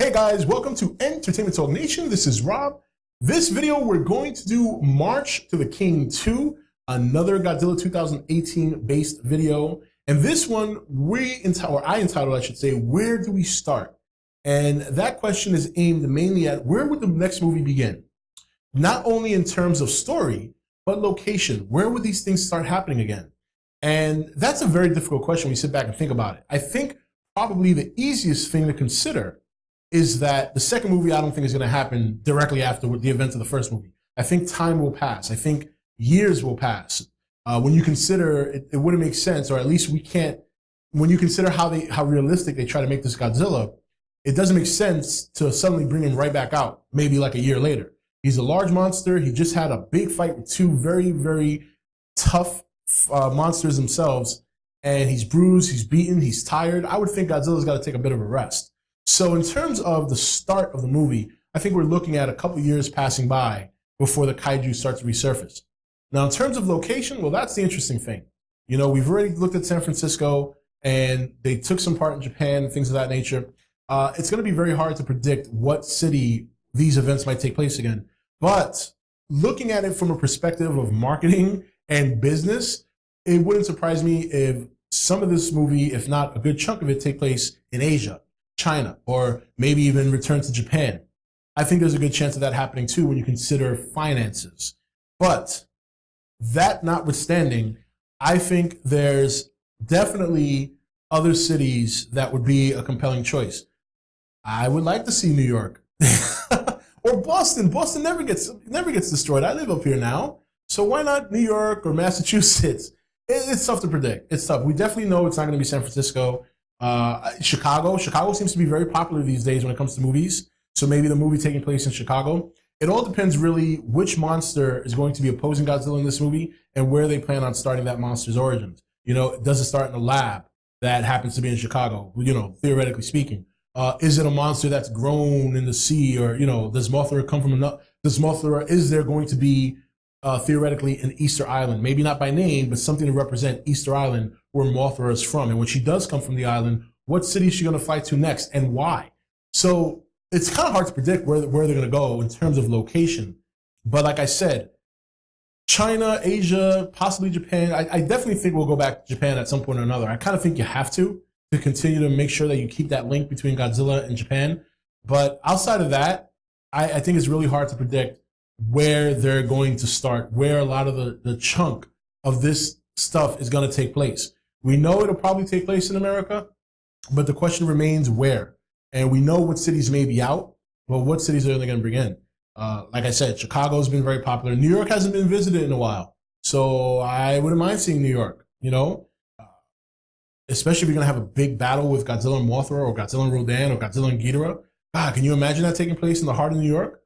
Hey guys, welcome to Entertainment Talk Nation. This is Rob. This video, we're going to do March to the King 2, another Godzilla 2018 based video. And this one, I entitled, I should say, Where Do We Start? And that question is aimed mainly at where would the next movie begin? Not only in terms of story, but location. Where would these things start happening again? And that's a very difficult question when you sit back and think about it. I think probably the easiest thing to consider is that the second movie I don't think is going to happen directly after the events of the first movie. I think time will pass. I think years will pass. When you consider, it wouldn't make sense, or at least we can't, when you consider how realistic they try to make this Godzilla, it doesn't make sense to suddenly bring him right back out, maybe like a year later. He's a large monster. He just had a big fight with two very, very tough monsters themselves, and he's bruised, he's beaten, he's tired. I would think Godzilla's got to take a bit of a rest. So in terms of the start of the movie, I think we're looking at a couple years passing by before the kaiju starts to resurface. Now, in terms of location, well, that's the interesting thing. You know, we've already looked at San Francisco, and they took some part in Japan, things of that nature. It's going to be very hard to predict what city these events might take place again. But looking at it from a perspective of marketing and business, it wouldn't surprise me if some of this movie, if not a good chunk of it, take place in Asia, China, or maybe even return to Japan. I think there's a good chance of that happening too when you consider finances. But that notwithstanding, I think there's definitely other cities that would be a compelling choice. I would like to see New York or Boston. Boston never gets destroyed. I live up here now, so why not New York or Massachusetts? It's tough to predict. It's tough. We definitely know it's not going to be San Francisco. Chicago seems to be very popular these days when it comes to movies. So maybe the movie taking place in Chicago. It all depends really which monster is going to be opposing Godzilla in this movie and where they plan on starting that monster's origins. You know, does it start in a lab that happens to be in Chicago? You know, theoretically speaking, is it a monster that's grown in the sea, or you know, does Mothra come from another? Is there going to be theoretically an Easter Island? Maybe not by name, but something to represent Easter Island, where Mothra is from. And when she does come from the island, what city is she going to fight to next and why? So it's kind of hard to predict where they're going to go in terms of location. But like I said, China, Asia, possibly Japan. I definitely think we'll go back to Japan at some point or another. I kind of think you have to continue to make sure that you keep that link between Godzilla and Japan. But outside of that, I think it's really hard to predict where they're going to start, where a lot of the chunk of this stuff is going to take place. We know it'll probably take place in America, but the question remains where. And we know what cities may be out, but what cities are they going to bring in? Like I said, Chicago's been very popular. New York hasn't been visited in a while. So I wouldn't mind seeing New York, you know, especially if you're going to have a big battle with Godzilla and Mothra, or Godzilla and Rodan, or Godzilla and Ghidorah. God, can you imagine that taking place in the heart of New York?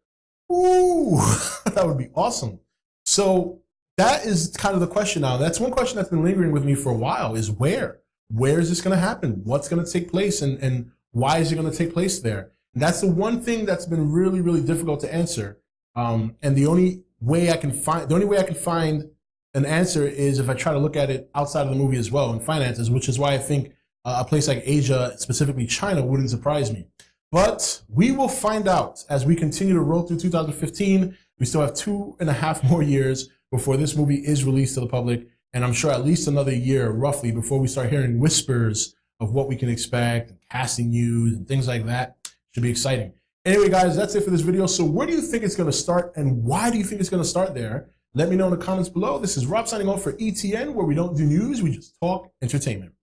Ooh, that would be awesome. So that is kind of the question now. That's one question that's been lingering with me for a while, is where? Where is this going to happen? What's going to take place? And why is it going to take place there? And that's the one thing that's been really, really difficult to answer. And the only way I can find an answer is if I try to look at it outside of the movie as well, in finances, which is why I think a place like Asia, specifically China, wouldn't surprise me. But we will find out as we continue to roll through 2015. We still have 2.5 more years before this movie is released to the public. And I'm sure at least another year, roughly, before we start hearing whispers of what we can expect, and casting news and things like that. Should be exciting. Anyway, guys, that's it for this video. So where do you think it's going to start, and why do you think it's going to start there? Let me know in the comments below. This is Rob signing off for ETN, where we don't do news, we just talk entertainment.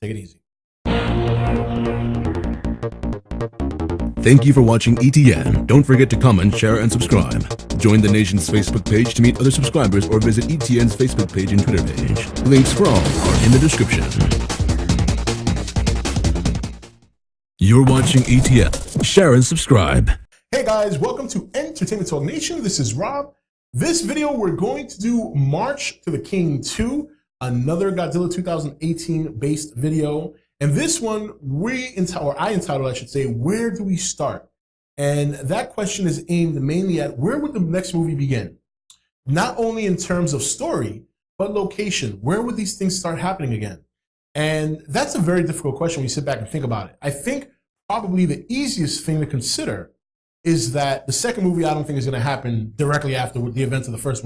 Take it easy. Thank you for watching ETN. Don't forget to comment, share, and subscribe. Join the nation's Facebook page to meet other subscribers, or visit ETN's Facebook page and Twitter page. Links for all are in the description. You're watching ETN. Share and subscribe. Hey guys, welcome to Entertainment Talk Nation. This is Rob. This video, we're going to do March to the King 2, another Godzilla 2018 based video. And this one, I entitled, I should say, Where Do We Start? And that question is aimed mainly at where would the next movie begin? Not only in terms of story, but location. Where would these things start happening again? And that's a very difficult question when you sit back and think about it. I think probably the easiest thing to consider is that the second movie I don't think is going to happen directly after the events of the first movie.